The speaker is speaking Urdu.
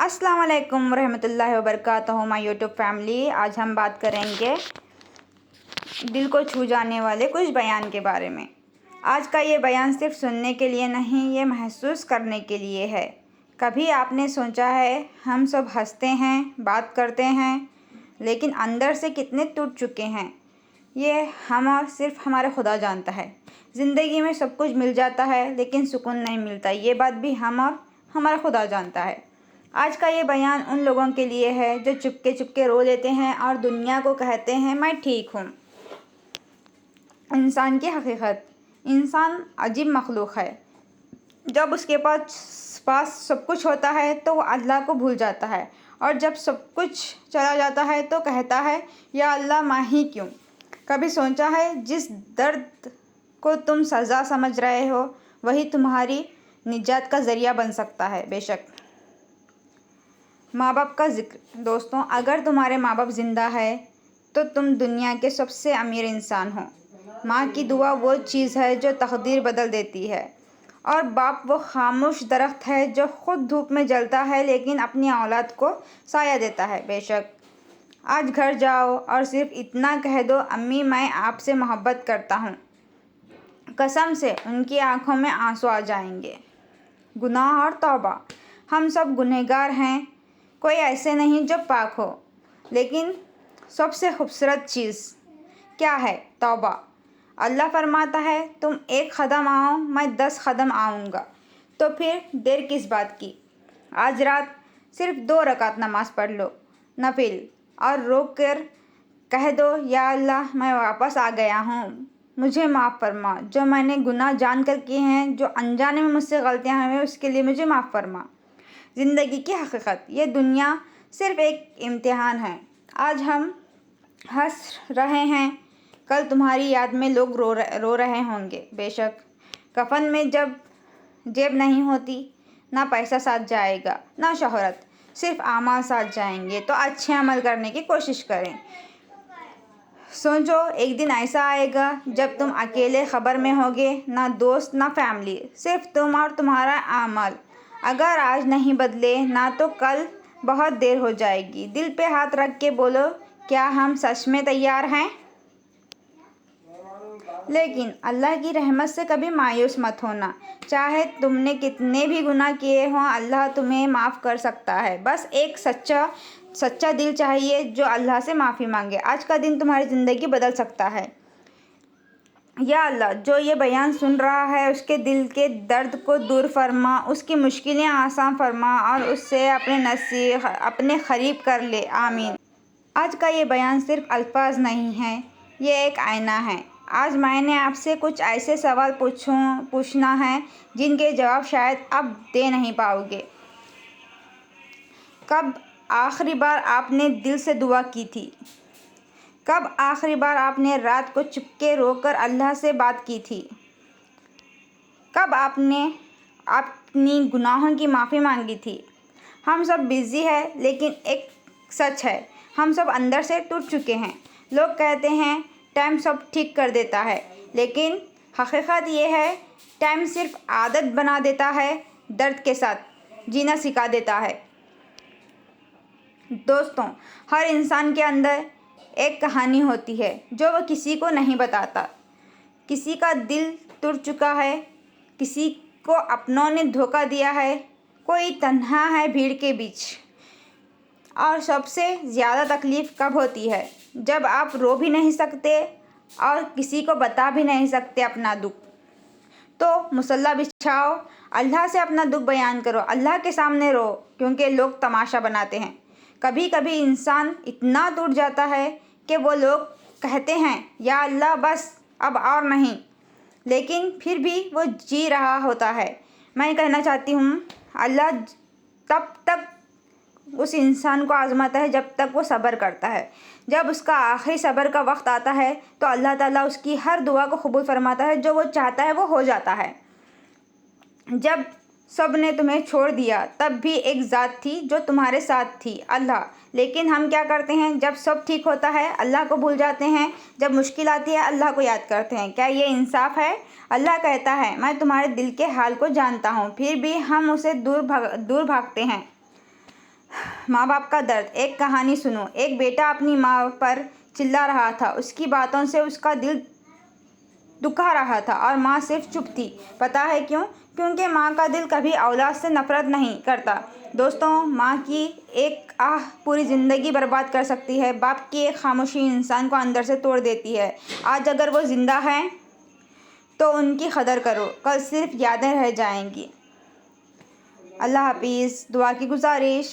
السلام علیکم ورحمۃ اللہ وبرکاتہ مائی یوٹیوب فیملی۔ آج ہم بات کریں گے دل کو چھو جانے والے کچھ بیان کے بارے میں۔ آج کا یہ بیان صرف سننے کے لیے نہیں، یہ محسوس کرنے کے لیے ہے۔ کبھی آپ نے سوچا ہے ہم سب ہنستے ہیں، بات کرتے ہیں، لیکن اندر سے کتنے ٹوٹ چکے ہیں یہ ہم اور صرف ہمارا خدا جانتا ہے۔ زندگی میں سب کچھ مل جاتا ہے لیکن سکون نہیں ملتا، یہ بات بھی ہم اور ہمارا خدا جانتا ہے۔ آج کا یہ بیان ان لوگوں کے لیے ہے جو چپکے رو لیتے ہیں اور دنیا کو کہتے ہیں میں ٹھیک ہوں۔ انسان کی حقیقت: انسان عجیب مخلوق ہے۔ جب اس کے پاس سب کچھ ہوتا ہے تو وہ اللہ کو بھول جاتا ہے، اور جب سب کچھ چلا جاتا ہے تو کہتا ہے یا اللہ میں ہی کیوں۔ کبھی سوچا ہے جس درد کو تم سزا سمجھ رہے ہو وہی تمہاری نجات کا ذریعہ بن سکتا ہے۔ بے شک ماں باپ کا ذکر: دوستوں، اگر تمہارے ماں باپ زندہ ہے تو تم دنیا کے سب سے امیر انسان ہو۔ ماں کی دعا وہ چیز ہے جو تقدیر بدل دیتی ہے، اور باپ وہ خاموش درخت ہے جو خود دھوپ میں جلتا ہے لیکن اپنی اولاد کو سایہ دیتا ہے۔ بے شک آج گھر جاؤ اور صرف اتنا کہہ دو امی میں آپ سے محبت کرتا ہوں، قسم سے ان کی آنکھوں میں آنسو آ جائیں گے۔ گناہ اور توبہ: ہم سب گنہگار ہیں، کوئی ایسے نہیں جو پاک ہو، لیکن سب سے خوبصورت چیز کیا ہے؟ توبہ۔ اللہ فرماتا ہے تم 1 قدم آؤ میں 10 قدم آؤں گا، تو پھر دیر کس بات کی؟ آج رات صرف 2 رکعت نماز پڑھ لو نفل، اور رو کر کہہ دو یا اللہ میں واپس آ گیا ہوں، مجھے معاف فرما، جو میں نے گناہ جان کر کیے ہیں، جو انجانے میں مجھ سے غلطیاں ہوئیں اس کے لیے مجھے معاف فرما۔ زندگی کی حقیقت: یہ دنیا صرف ایک امتحان ہے۔ آج ہم ہنس رہے ہیں، کل تمہاری یاد میں لوگ رو رہے ہوں گے۔ بے شک کفن میں جب جیب نہیں ہوتی، نہ پیسہ ساتھ جائے گا نہ شہرت، صرف اعمال ساتھ جائیں گے، تو اچھے عمل کرنے کی کوشش کریں۔ سوچو ایک دن ایسا آئے گا جب تم اکیلے قبر میں ہوگے، نہ دوست نہ فیملی، صرف تم اور تمہارا عمل۔ اگر آج نہیں بدلے نہ تو کل بہت دیر ہو جائے گی۔ دل پہ ہاتھ رکھ کے بولو کیا ہم سچ میں تیار ہیں؟ لیکن اللہ کی رحمت سے کبھی مایوس مت ہونا، چاہے تم نے کتنے بھی گناہ کیے ہوں اللہ تمہیں معاف کر سکتا ہے۔ بس ایک سچا دل چاہیے جو اللہ سے معافی مانگے۔ آج کا دن تمہاری زندگی بدل سکتا ہے۔ یا اللہ، جو یہ بیان سن رہا ہے اس کے دل کے درد کو دور فرما، اس کی مشکلیں آسان فرما اور اس سے اپنے قریب کر لے۔ آمین۔ آج کا یہ بیان صرف الفاظ نہیں ہے، یہ ایک آئینہ ہے۔ آج میں نے آپ سے کچھ ایسے سوال پوچھنا ہے جن کے جواب شاید اب دے نہیں پاؤ گے۔ کب آخری بار آپ نے دل سے دعا کی تھی؟ کب آخری بار آپ نے رات کو چپ کے رو کر اللہ سے بات کی تھی؟ کب آپ نے اپنی گناہوں کی معافی مانگی تھی؟ ہم سب بزی ہیں، لیکن ایک سچ ہے، ہم سب اندر سے ٹوٹ چکے ہیں۔ لوگ کہتے ہیں ٹائم سب ٹھیک کر دیتا ہے، لیکن حقیقت یہ ہے ٹائم صرف عادت بنا دیتا ہے، درد کے ساتھ جینا سکھا دیتا ہے۔ دوستوں، ہر انسان کے اندر ایک کہانی ہوتی ہے جو وہ کسی کو نہیں بتاتا۔ کسی کا دل ٹوٹ چکا ہے، کسی کو اپنوں نے دھوکہ دیا ہے، کوئی تنہا ہے بھیڑ کے بیچ۔ اور سب سے زیادہ تکلیف کب ہوتی ہے؟ جب آپ رو بھی نہیں سکتے اور کسی کو بتا بھی نہیں سکتے اپنا دکھ۔ تو مصلی بچھاؤ، اللہ سے اپنا دکھ بیان کرو، اللہ کے سامنے رو، کیونکہ لوگ تماشا بناتے ہیں۔ کبھی کبھی انسان اتنا ٹوٹ جاتا ہے کہ وہ لوگ کہتے ہیں یا اللہ بس اب اور نہیں، لیکن پھر بھی وہ جی رہا ہوتا ہے۔ میں کہنا چاہتی ہوں اللہ تب تک اس انسان کو آزماتا ہے جب تک وہ صبر کرتا ہے۔ جب اس کا آخری صبر کا وقت آتا ہے تو اللہ تعالیٰ اس کی ہر دعا کو قبول فرماتا ہے، جو وہ چاہتا ہے وہ ہو جاتا ہے۔ جب سب نے تمہیں چھوڑ دیا تب بھی ایک ذات تھی جو تمہارے ساتھ تھی، اللہ۔ لیکن ہم کیا کرتے ہیں؟ جب سب ٹھیک ہوتا ہے اللہ کو بھول جاتے ہیں، جب مشکل آتی ہے اللہ کو یاد کرتے ہیں۔ کیا یہ انصاف ہے؟ اللہ کہتا ہے میں تمہارے دل کے حال کو جانتا ہوں، پھر بھی ہم اسے دور بھاگتے ہیں۔ ماں باپ کا درد۔ ایک کہانی سنو۔ ایک بیٹا اپنی ماں پر چلا رہا تھا۔ اس کی باتوں سے اس کا دل دکھا رہا تھا اور ماں صرف چپ تھی۔ پتہ ہے کیوں؟ کیونکہ ماں کا دل کبھی اولاد سے نفرت نہیں کرتا۔ دوستو، ماں کی ایک آہ پوری زندگی برباد کر سکتی ہے۔ باپ کی ایک خاموشی انسان کو اندر سے توڑ دیتی ہے۔ آج اگر وہ زندہ ہیں تو ان کی قدر کرو، کل صرف یادیں رہ جائیں گی۔ اللہ حافظ۔ دعا کی گزارش۔